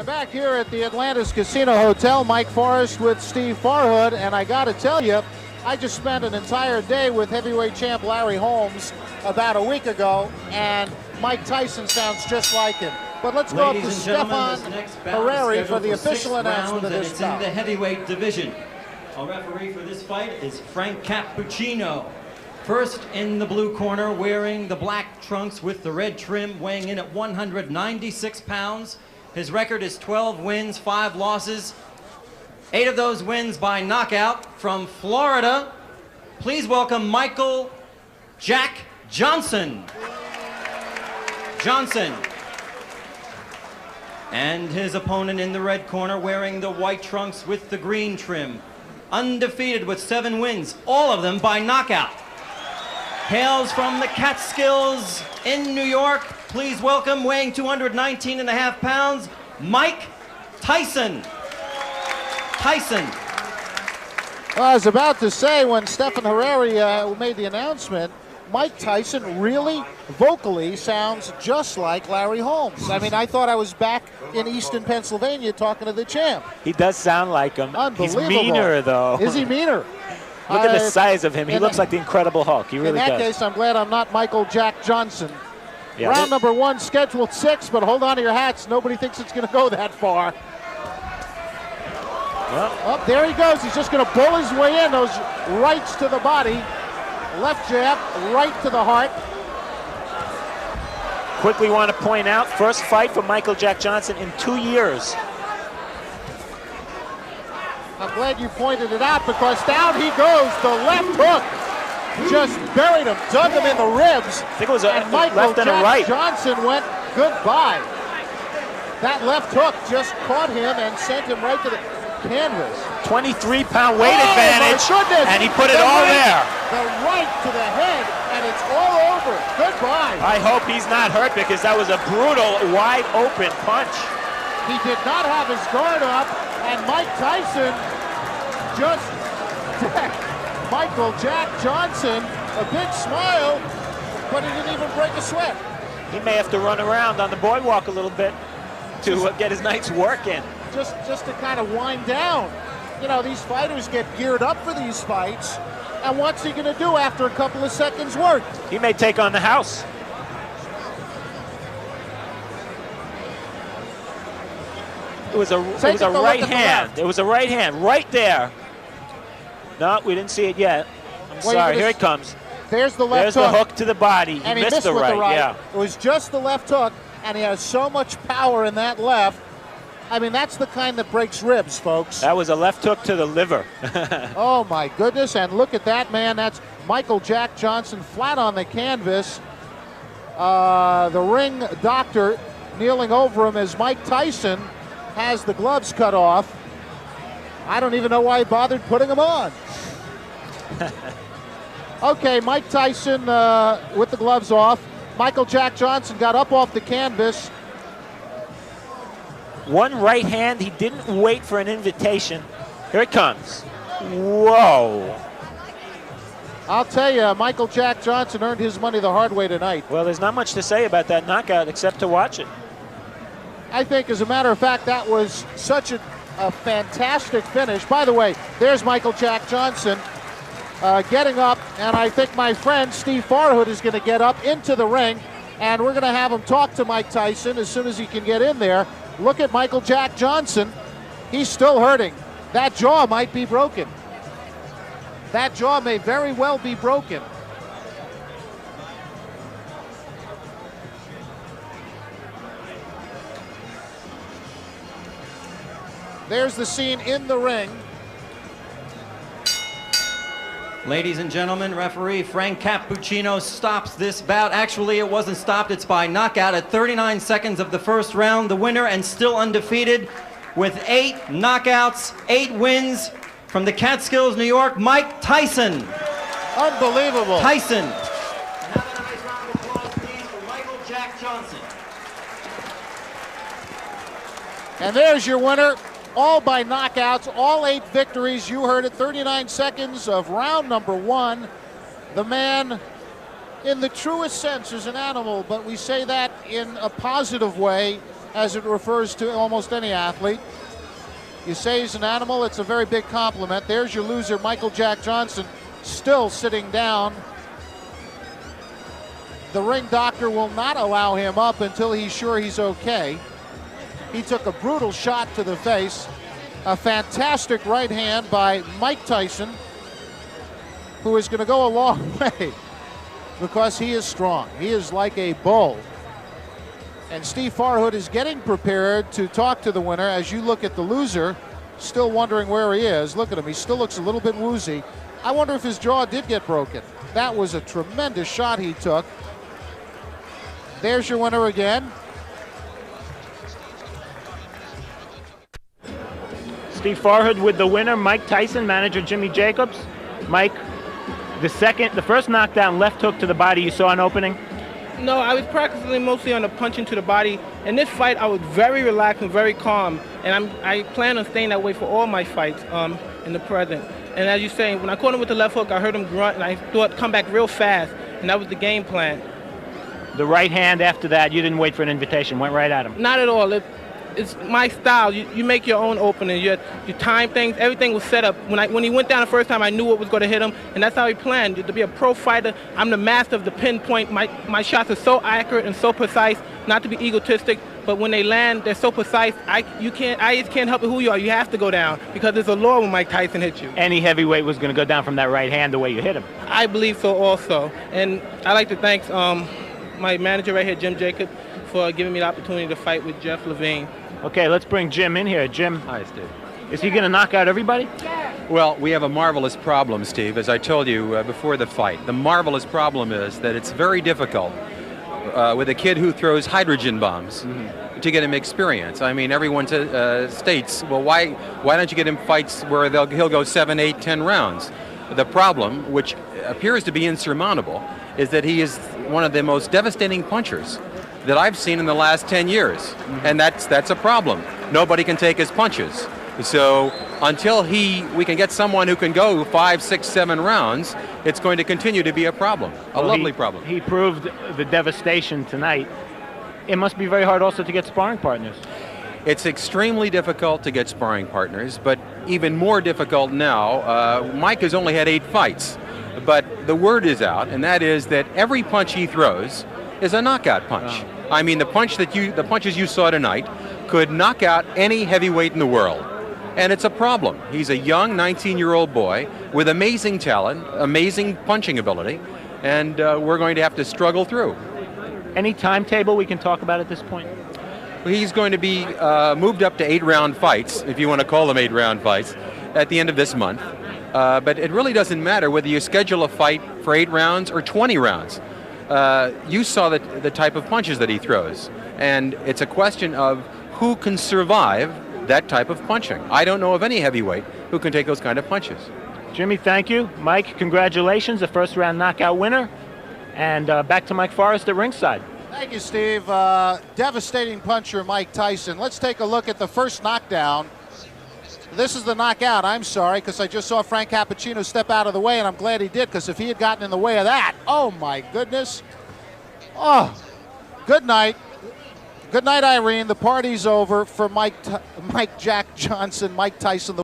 I'm back here at the Atlantis Casino Hotel. Mike Forrest with Steve Farhood, and I got to tell you, I just spent an entire day with heavyweight champ Larry Holmes about a week ago, and Mike Tyson sounds just like him. But let's go up to Sep-05 for the official announcement of this bout. It's bout. in the heavyweight division. Our referee for this fight is Frank Cappuccino. First in the blue corner, wearing the black trunks with the red trim, weighing in at 196 pounds. His record is 12 wins, 5 losses. 8 of those wins by knockout. From Florida, please welcome Michael Jack Johnson. And his opponent in the red corner, wearing the white trunks with the green trim. Undefeated with 7 wins, all of them by knockout. Hails from the Catskills in New York. Please welcome, weighing 219.5 pounds, Mike Tyson. Well, I was about to say, when Stephen Herrera made the announcement, Mike Tyson really vocally sounds just like Larry Holmes. I mean, I thought I was back in Easton, Pennsylvania talking to the champ. He does sound like him. Unbelievable. He's meaner, though. Is he meaner? Look at the size of him. He looks like the Incredible Hulk. He really does. In that case, I'm glad I'm not Michael Jack Johnson. Yeah, Round number 1, scheduled 6, but hold on to your hats. Nobody thinks it's going to go that far. Well, Oh, there he goes. He's just going to bull his way in. Those rights to the body. Left jab, right to the heart. quickly want to point out, first fight for Michael Jack Johnson in 2 years. I'm glad you pointed it out, because down he goes. The left hook just buried him, dug him in the ribs. I think it was a Michael left and a right. Johnson went goodbye. That left hook just caught him and sent him right to the canvas. 23-pound weight advantage, and he put it all there. The right to the head, and it's all over. Goodbye. I hope he's not hurt, because that was a brutal, wide-open punch. He did not have his guard up, and Mike Tyson just Michael Jack Johnson, a big smile, but he didn't even break a sweat. He may have to run around on the boardwalk a little bit to get his night's work in. Just to kind of wind down. You know, these fighters get geared up for these fights, and what's he going to do after a couple of seconds work? He may take on the house. It was a right hand. It was a right hand right there. No, we didn't see it yet. I'm sorry. Here it comes. There's the left hook. There's the hook to the body. And he missed the with right. the right. Yeah. It was just the left hook, and he has so much power in that left. I mean, that's the kind that breaks ribs, folks. That was a left hook to the liver. Oh, my goodness. And look at that, man. That's Michael Jack Johnson flat on the canvas. The ring doctor kneeling over him as Mike Tyson has the gloves cut off. I don't even know why he bothered putting them on. Okay, Mike Tyson with the gloves off. Michael Jack Johnson got up off the canvas. One right hand. He didn't wait for an invitation. Here it comes. Whoa. I'll tell you, Michael Jack Johnson earned his money the hard way tonight. Well, there's not much to say about that knockout except to watch it. I think, as a matter of fact, that was such a fantastic finish. By the way, there's Michael Jack Johnson getting up, and I think my friend Steve Farhood is going to get up into the ring, and we're going to have him talk to Mike Tyson as soon as he can get in there. Look at Michael Jack Johnson. He's still hurting. That jaw might be broken. That jaw may very well be broken. There's the scene in the ring. Ladies and gentlemen, referee Frank Cappuccino stops this bout. Actually, it wasn't stopped. It's by knockout at 39 seconds of the first round. The winner, and still undefeated, with 8 knockouts, 8 wins, from the Catskills, New York, Mike Tyson. Unbelievable. Tyson. And have a nice round of applause, please, for Michael Jack Johnson. And there's your winner. All by knockouts, all 8 victories. You heard it, 39 seconds of round number 1. The man, in the truest sense, is an animal, but we say that in a positive way. as it refers to almost any athlete. You say he's an animal, it's a very big compliment. There's your loser, Michael Jack Johnson, still sitting down. The ring doctor will not allow him up until he's sure he's okay. He took a brutal shot to the face. A fantastic right hand by Mike Tyson, who is going to go a long way because he is strong. He is like a bull. And Steve Farhood is getting prepared to talk to the winner. As you look at the loser, still wondering where he is. Look at him. He still looks a little bit woozy. I wonder if his jaw did get broken. That was a tremendous shot he took. There's your winner again. Steve Farhood with the winner, Mike Tyson, manager Jimmy Jacobs. Mike, the first knockdown, left hook to the body, you saw an opening? No, I was practicing mostly on the punching to the body. In this fight, I was very relaxed and very calm, and I plan on staying that way for all my fights in the present. And as you say, when I caught him with the left hook, I heard him grunt, and I thought come back real fast, and that was the game plan. The right hand after that, you didn't wait for an invitation, went right at him. Not at all. It's my style. You make your own opening. You time things. Everything was set up. When he went down the first time, I knew what was going to hit him, and that's how he planned. To be a pro fighter, I'm the master of the pinpoint. My shots are so accurate and so precise. Not to be egotistic, but when they land, they're so precise. I just can't help it who you are. You have to go down because there's a law when Mike Tyson hits you. Any heavyweight was going to go down from that right hand the way you hit him. I believe so also, and I'd like to thank my manager right here, Jim Jacobs, for giving me the opportunity to fight with Jeff Levine. Okay, let's bring Jim in here. Jim. Hi, Steve. Is he going to knock out everybody? Well, we have a marvelous problem, Steve, as I told you before the fight. The marvelous problem is that it's very difficult with a kid who throws hydrogen bombs to get him experience. I mean, everyone states, well, why don't you get him fights where he'll go 7, 8, 10 rounds? The problem, which appears to be insurmountable, is that he is one of the most devastating punchers that I've seen in the last 10 years. And that's a problem. Nobody can take his punches. So until we can get someone who can go 5, 6, 7 rounds, it's going to continue to be a problem, lovely problem. He proved the devastation tonight. It must be very hard also to get sparring partners. It's extremely difficult to get sparring partners, but even more difficult now. Mike has only had 8 fights, but the word is out, and that is that every punch he throws is a knockout punch. I mean, the punches you saw tonight could knock out any heavyweight in the world. And it's a problem. He's a young 19-year-old boy with amazing talent, amazing punching ability, and we're going to have to struggle through. Any timetable we can talk about at this point? He's going to be moved up to 8-round fights, if you want to call them 8-round fights, at the end of this month. But it really doesn't matter whether you schedule a fight for 8 rounds or 20 rounds. You saw the type of punches that he throws, and it's a question of who can survive that type of punching. I don't know of any heavyweight who can take those kind of punches. Jimmy, thank you. Mike, congratulations, the first round knockout winner. And back to Mike Forrest at ringside. Thank you, Steve. Devastating puncher, Mike Tyson. Let's take a look at the first knockdown. This is the knockout, I'm sorry, because I just saw Frank Cappuccino step out of the way, and I'm glad he did, because if he had gotten in the way of that, oh my goodness. Oh, good night. Good night, Irene. The party's over for Mike Jack Johnson, Mike Tyson.